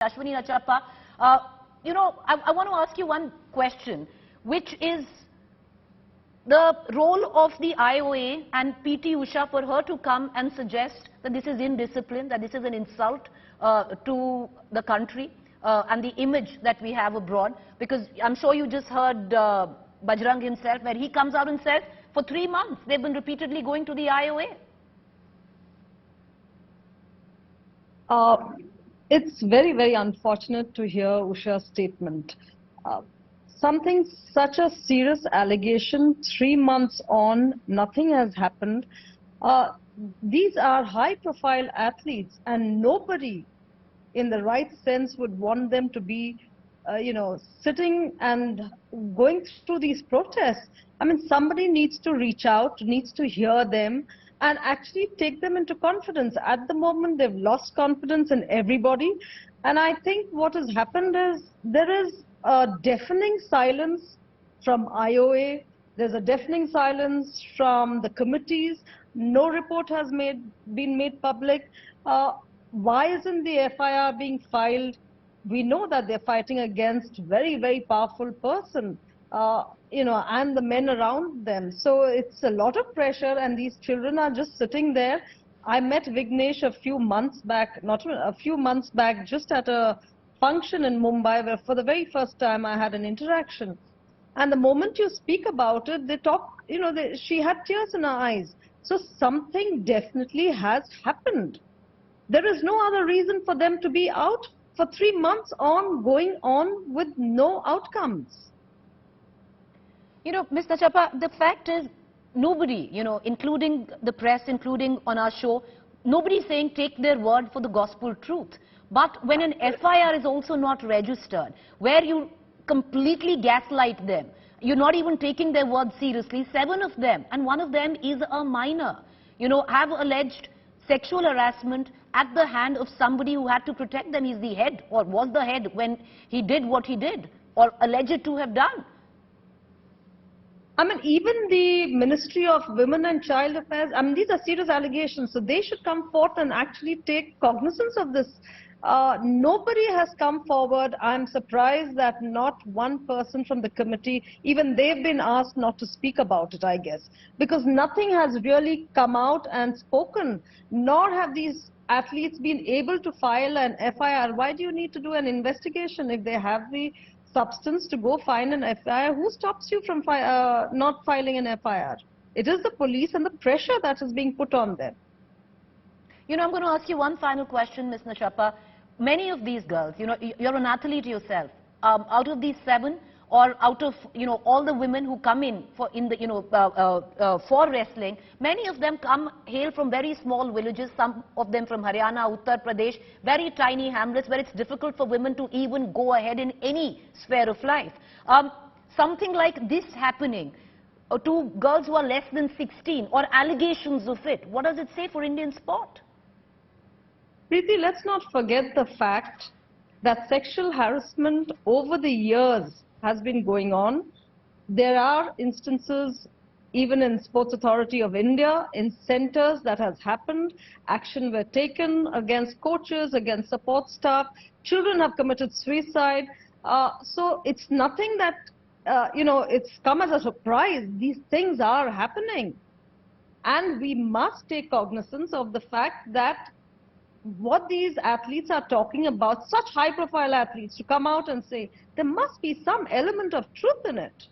Ashwini, Nachappa, I want to ask you one question, which is the role of the IOA and PT Usha for her to come and suggest that this is indiscipline, that this is an insult to the country and the image that we have abroad. Because I'm sure you just heard Bajrang himself, where he comes out and says, for 3 months, they've been repeatedly going to the IOA. It's very, very unfortunate to hear Usha's statement. Something such a serious allegation, 3 months on, nothing has happened. These are high-profile athletes, and nobody in the right sense would want them to be, sitting and going through these protests. I mean, somebody needs to reach out, needs to hear them, and actually take them into confidence. At the moment, they've lost confidence in everybody. And I think what has happened is there is a deafening silence from IOA. There's a deafening silence from the committees. No report has been made public. Why isn't the FIR being filed? We know that they're fighting against very, very powerful person. And the men around them. So it's a lot of pressure, and these children are just sitting there. I met Vignesh a few months back, just at a function in Mumbai, where for the very first time I had an interaction. And the moment you speak about it, they talk, she had tears in her eyes. So something definitely has happened. There is no other reason for them to be out for 3 months on, going on with no outcomes. Ms. Nachappa, the fact is, nobody, including the press, including on our show, nobody's saying take their word for the gospel truth. But when an FIR is also not registered, where you completely gaslight them, you're not even taking their word seriously, 7 of them, and one of them is a minor, have alleged sexual harassment at the hand of somebody who had to protect them. He's the head, or was the head, when he did what he did, or alleged to have done. I mean, even the Ministry of Women and Child Affairs, I mean, these are serious allegations, so they should come forth and actually take cognizance of this. Nobody has come forward. I'm surprised that not one person from the committee, even they've been asked not to speak about it, I guess, because nothing has really come out and spoken, nor have these athletes been able to file an FIR. Why do you need to do an investigation if they have the substance to go find an FIR? Who stops you from not filing an FIR? It is the police and the pressure that is being put on them. I'm going to ask you one final question, Ms. Nachappa. Many of these girls, you're an athlete yourself. Out of these 7, or out of all the women who come in for for wrestling, many of them hail from very small villages. Some of them from Haryana, Uttar Pradesh, very tiny hamlets where it's difficult for women to even go ahead in any sphere of life. Something like this happening to girls who are less than 16, or allegations of it, what does it say for Indian sport? Preeti, let's not forget the fact that sexual harassment over the years has been going on. There are instances, even in Sports Authority of India, in centers that has happened. Action were taken against coaches, against support staff. Children have committed suicide. So it's nothing that, it's come as a surprise. These things are happening. And we must take cognizance of the fact that what these athletes are talking about, such high-profile athletes, to come out and say, there must be some element of truth in it.